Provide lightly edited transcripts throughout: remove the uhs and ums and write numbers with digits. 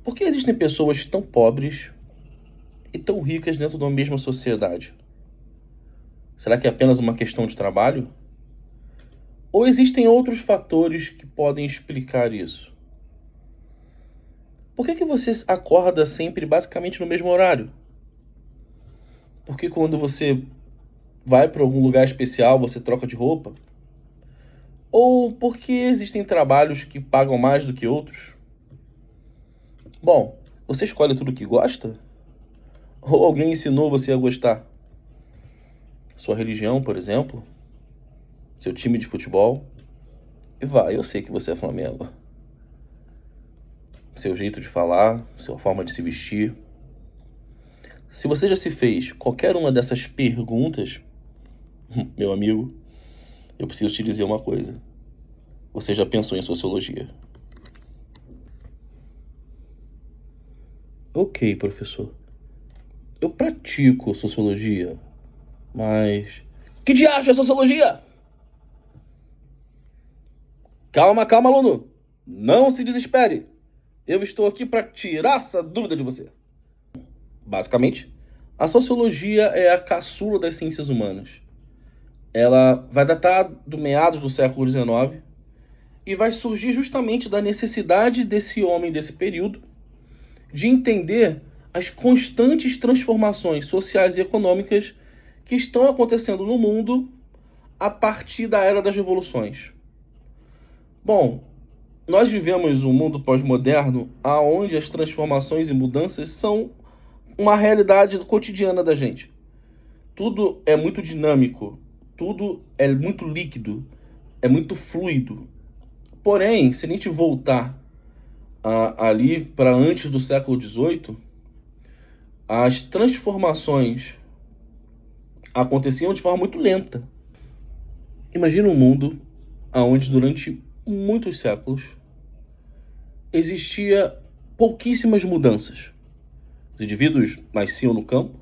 Por que existem pessoas tão pobres e tão ricas dentro de uma mesma sociedade? Será que é apenas uma questão de trabalho? Ou existem outros fatores que podem explicar isso? Por que você acorda sempre basicamente no mesmo horário? Por que quando você vai para algum lugar especial você troca de roupa? Ou por que existem trabalhos que pagam mais do que outros? Bom, você escolhe tudo que gosta? Ou alguém ensinou você a gostar? Sua religião, por exemplo? Seu time de futebol? E vai, eu sei que você é Flamengo. Seu jeito de falar, sua forma de se vestir. Se você já se fez qualquer uma dessas perguntas, meu amigo, eu preciso te dizer uma coisa. Você já pensou em sociologia? Ok, professor. Eu pratico sociologia, mas... Que diacho é sociologia? Calma, calma, aluno. Não se desespere. Eu estou aqui para tirar essa dúvida de você. Basicamente, a sociologia é a caçula das ciências humanas. Ela vai datar do meados do século XIX e vai surgir justamente da necessidade desse homem desse período de entender as constantes transformações sociais e econômicas que estão acontecendo no mundo a partir da era das revoluções. Bom, nós vivemos um mundo pós-moderno onde as transformações e mudanças são uma realidade cotidiana da gente. Tudo é muito dinâmico, tudo é muito líquido, é muito fluido. Porém, se a gente voltar ali para antes do século XVIII, as transformações aconteciam de forma muito lenta. Imagina um mundo onde durante muitos séculos existia pouquíssimas mudanças. Os indivíduos nasciam no campo,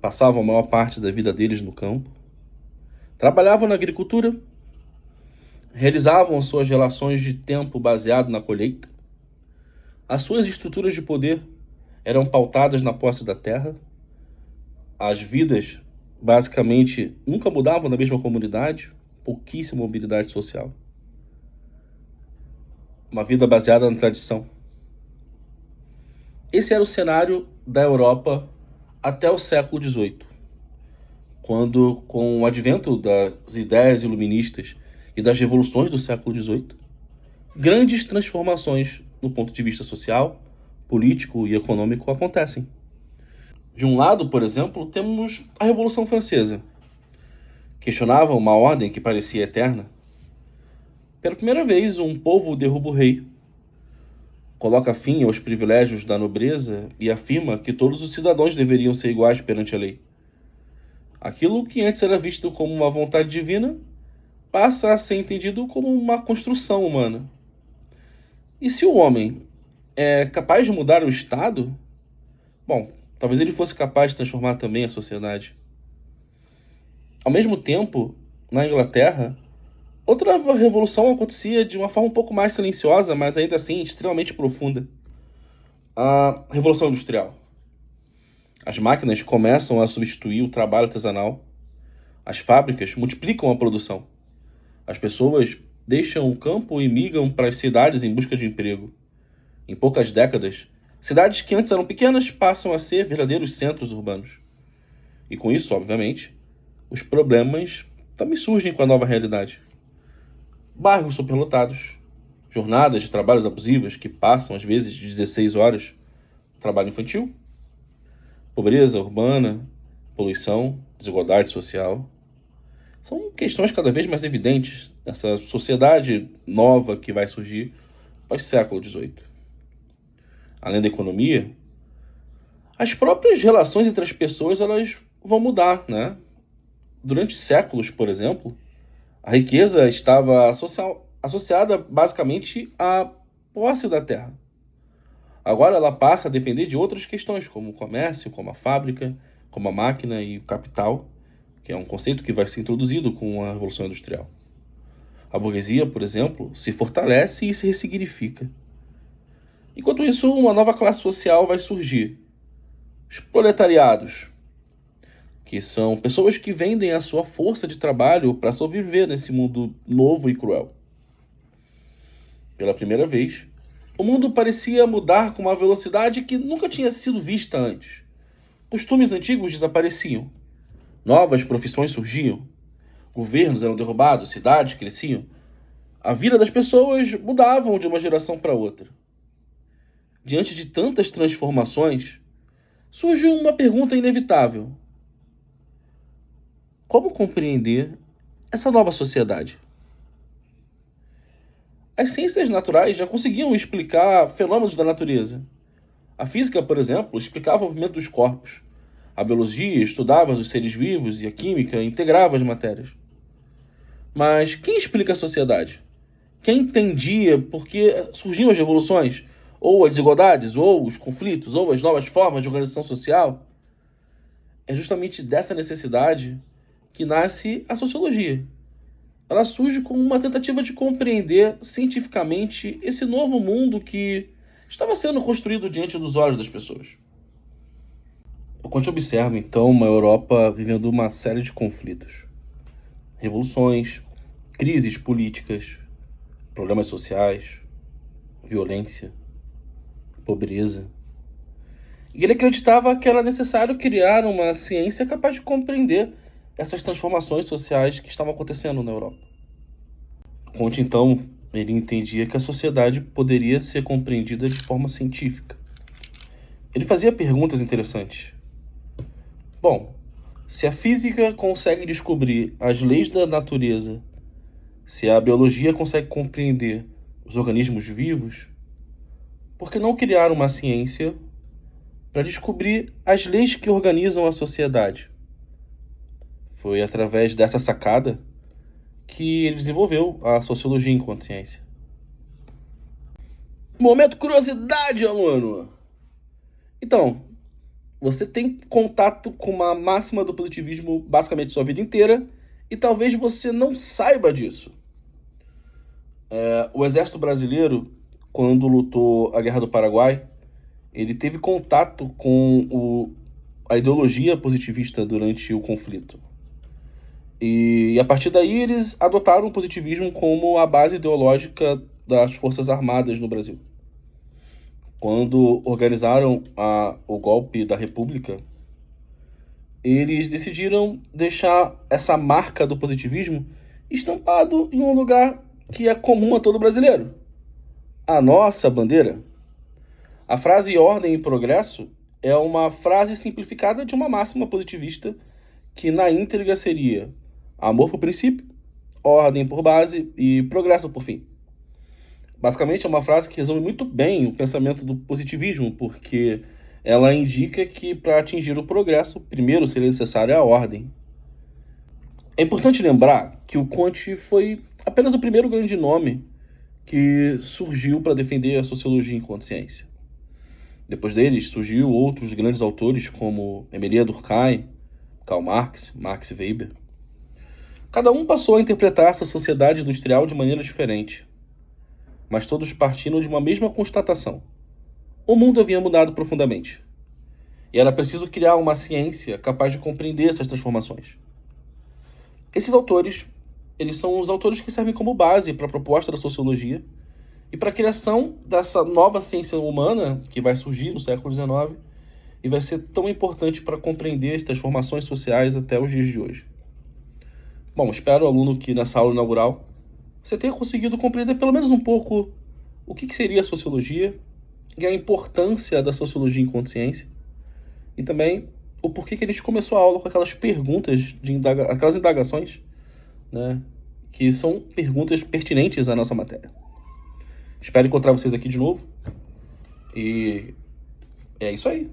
passavam a maior parte da vida deles no campo, trabalhavam na agricultura, realizavam suas relações de tempo baseado na colheita, as suas estruturas de poder eram pautadas na posse da terra, as vidas basicamente nunca mudavam na mesma comunidade, pouquíssima mobilidade social. Uma vida baseada na tradição. Esse era o cenário da Europa até o século XVIII, quando, com o advento das ideias iluministas e das revoluções do século XVIII, grandes transformações no ponto de vista social, político e econômico acontecem. De um lado, por exemplo, temos a Revolução Francesa. Questionava uma ordem que parecia eterna. Pela primeira vez, um povo derruba o rei, coloca fim aos privilégios da nobreza e afirma que todos os cidadãos deveriam ser iguais perante a lei. Aquilo que antes era visto como uma vontade divina passa a ser entendido como uma construção humana. E se o homem é capaz de mudar o Estado, bom, talvez ele fosse capaz de transformar também a sociedade. Ao mesmo tempo, na Inglaterra, outra revolução acontecia de uma forma um pouco mais silenciosa, mas ainda assim extremamente profunda. A Revolução Industrial. As máquinas começam a substituir o trabalho artesanal. As fábricas multiplicam a produção. As pessoas deixam o campo e migram para as cidades em busca de emprego. Em poucas décadas, cidades que antes eram pequenas passam a ser verdadeiros centros urbanos. E com isso, obviamente, os problemas também surgem com a nova realidade. Bairros superlotados, jornadas de trabalhos abusivas que passam às vezes de 16 horas, trabalho infantil, pobreza urbana, poluição, desigualdade social. São questões cada vez mais evidentes nessa sociedade nova que vai surgir pós-século XVIII. Além da economia, as próprias relações entre as pessoas elas vão mudar, né? Durante séculos, por exemplo, a riqueza estava associada basicamente à posse da terra. Agora ela passa a depender de outras questões, como o comércio, como a fábrica, como a máquina e o capital, que é um conceito que vai ser introduzido com a Revolução Industrial. A burguesia, por exemplo, se fortalece e se ressignifica. Enquanto isso, uma nova classe social vai surgir. Os proletariados, que são pessoas que vendem a sua força de trabalho para sobreviver nesse mundo novo e cruel. Pela primeira vez, o mundo parecia mudar com uma velocidade que nunca tinha sido vista antes. Costumes antigos desapareciam. Novas profissões surgiam. Governos eram derrubados, cidades cresciam. A vida das pessoas mudavam de uma geração para outra. Diante de tantas transformações, surge uma pergunta inevitável: como compreender essa nova sociedade? As ciências naturais já conseguiam explicar fenômenos da natureza. A física, por exemplo, explicava o movimento dos corpos. A biologia estudava os seres vivos e a química integrava as matérias. Mas quem explica a sociedade? Quem entendia por que surgiam as revoluções, ou as desigualdades, ou os conflitos, ou as novas formas de organização social? É justamente dessa necessidade que nasce a sociologia. Ela surge como uma tentativa de compreender cientificamente esse novo mundo que estava sendo construído diante dos olhos das pessoas. Quando eu observo, então, uma Europa vivendo uma série de conflitos, revoluções, crises políticas, problemas sociais, violência, pobreza. E ele acreditava que era necessário criar uma ciência capaz de compreender essas transformações sociais que estavam acontecendo na Europa. Conte, então, ele entendia que a sociedade poderia ser compreendida de forma científica. Ele fazia perguntas interessantes. Bom, se a física consegue descobrir as leis da natureza, se a biologia consegue compreender os organismos vivos, por que não criar uma ciência para descobrir as leis que organizam a sociedade? Foi através dessa sacada que ele desenvolveu a sociologia enquanto ciência. Momento curiosidade, aluno! Então, você tem contato com uma máxima do positivismo basicamente sua vida inteira e talvez você não saiba disso. O exército brasileiro, quando lutou a Guerra do Paraguai, ele teve contato com a ideologia positivista durante o conflito. E a partir daí eles adotaram o positivismo como a base ideológica das Forças Armadas no Brasil. Quando organizaram o golpe da República, eles decidiram deixar essa marca do positivismo estampado em um lugar que é comum a todo brasileiro: a nossa bandeira. A frase ordem e progresso é uma frase simplificada de uma máxima positivista que na íntegra seria amor por princípio, ordem por base e progresso por fim. Basicamente é uma frase que resume muito bem o pensamento do positivismo, porque ela indica que para atingir o progresso, primeiro seria necessária a ordem. É importante lembrar que o Comte foi apenas o primeiro grande nome que surgiu para defender a sociologia enquanto ciência. Depois deles, surgiu outros grandes autores como Émile Durkheim, Karl Marx, Max Weber. Cada um passou a interpretar essa sociedade industrial de maneira diferente, mas todos partiram de uma mesma constatação: o mundo havia mudado profundamente, e era preciso criar uma ciência capaz de compreender essas transformações. Esses autores, eles são os autores que servem como base para a proposta da sociologia e para a criação dessa nova ciência humana que vai surgir no século XIX e vai ser tão importante para compreender as transformações sociais até os dias de hoje. Bom, espero, aluno, que nessa aula inaugural você tenha conseguido compreender pelo menos um pouco o que seria a sociologia e a importância da sociologia enquanto ciência, e também o porquê que a gente começou a aula com aquelas perguntas, aquelas indagações, né, que são perguntas pertinentes à nossa matéria. Espero encontrar vocês aqui de novo, e é isso aí.